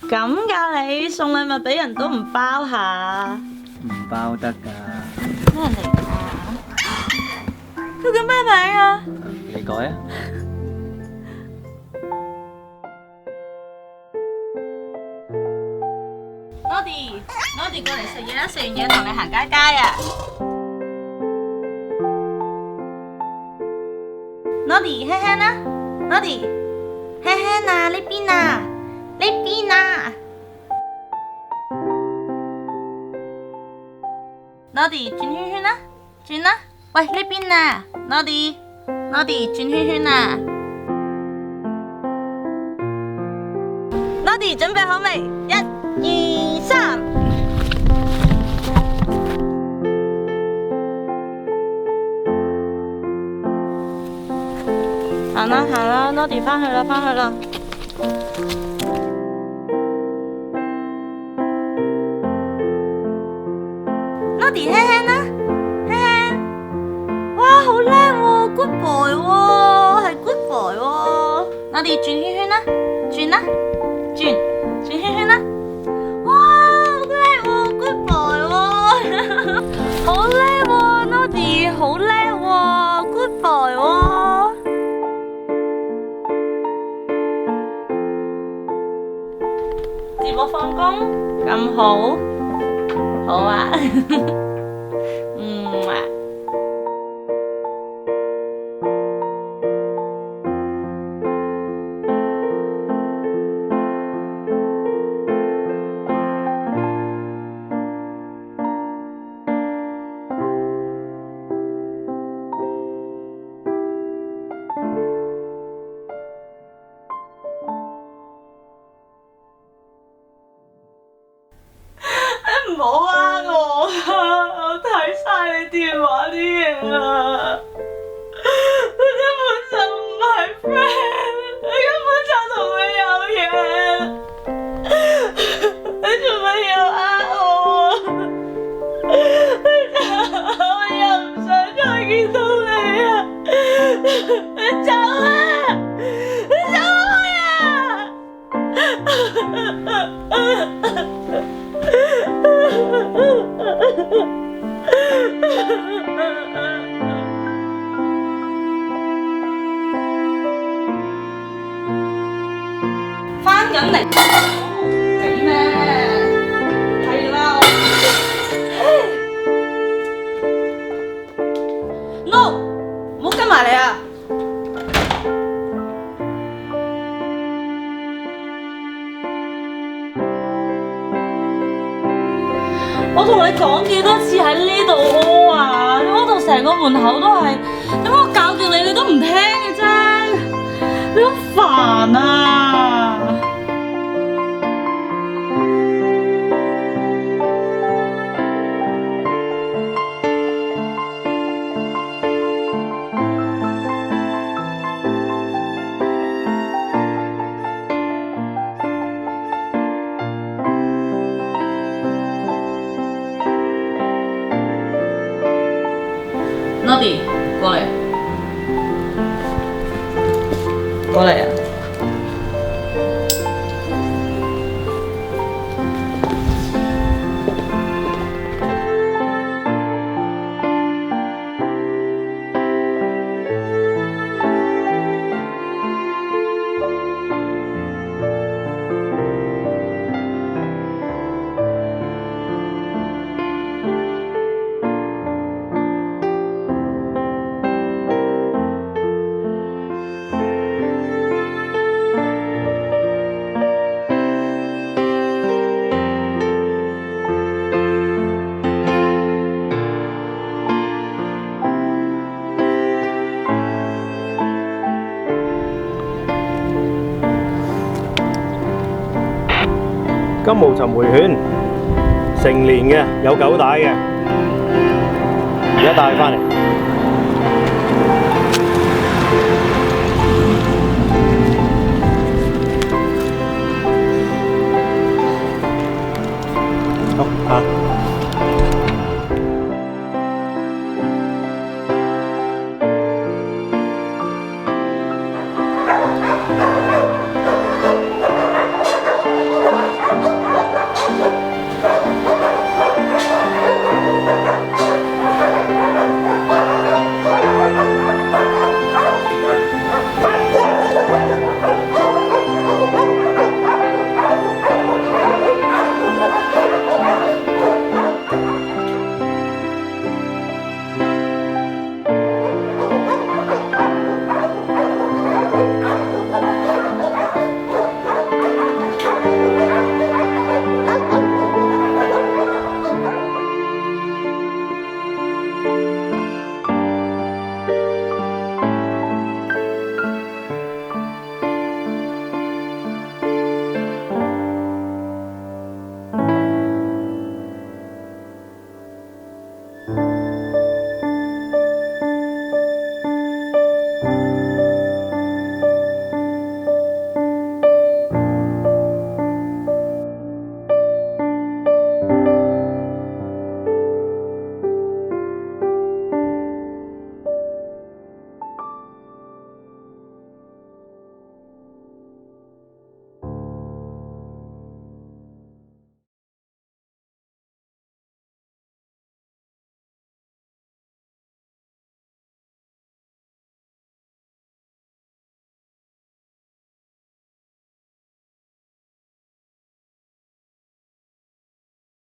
咁㗎你送禮物俾人都唔包下？唔包得㗎。咩嚟㗎？佢叫咩名啊？你改啊？Nody過嚟食嘢啦，食完嘢同你行街街啊！Nody 輕輕啦，Nody 輕輕啊，呢邊啊，呢邊啊！Nody 轉圈圈啦，轉啦，喂呢邊啊，Nody 轉圈圈啊！Nody 準備好未？1、2、3。行啦，Nody 返去啦。Nody 輕輕啦，輕輕，哇好叻喎 ，good boy 喎，係 good boy 喎。Nody 轉圈圈啦，轉啦，轉圈圈啦，哇好叻喎 ，good boy 喎，好叻喎 ，Nody 好叻喎 ，good boy 喎。接我放工咁好，好啊，唔好呃我啊！我睇晒你電話啲嘢啊！你根本就唔係 friend， 你根本就同佢有嘢，你做乜要呃我啊？我又唔想再見到你啊！你走啊！你走開啊！返緊嚟，你咩？係啦，No， 唔好跟埋嚟啊！我同你講幾多次喺呢度屙啊！你屙到成個門口都係，點解我教叫你都唔聽嘅啫？你好煩啊！Nody 過嚟，過嚟啊！金毛尋回犬，成年嘅，有狗帶嘅，而家帶返嚟。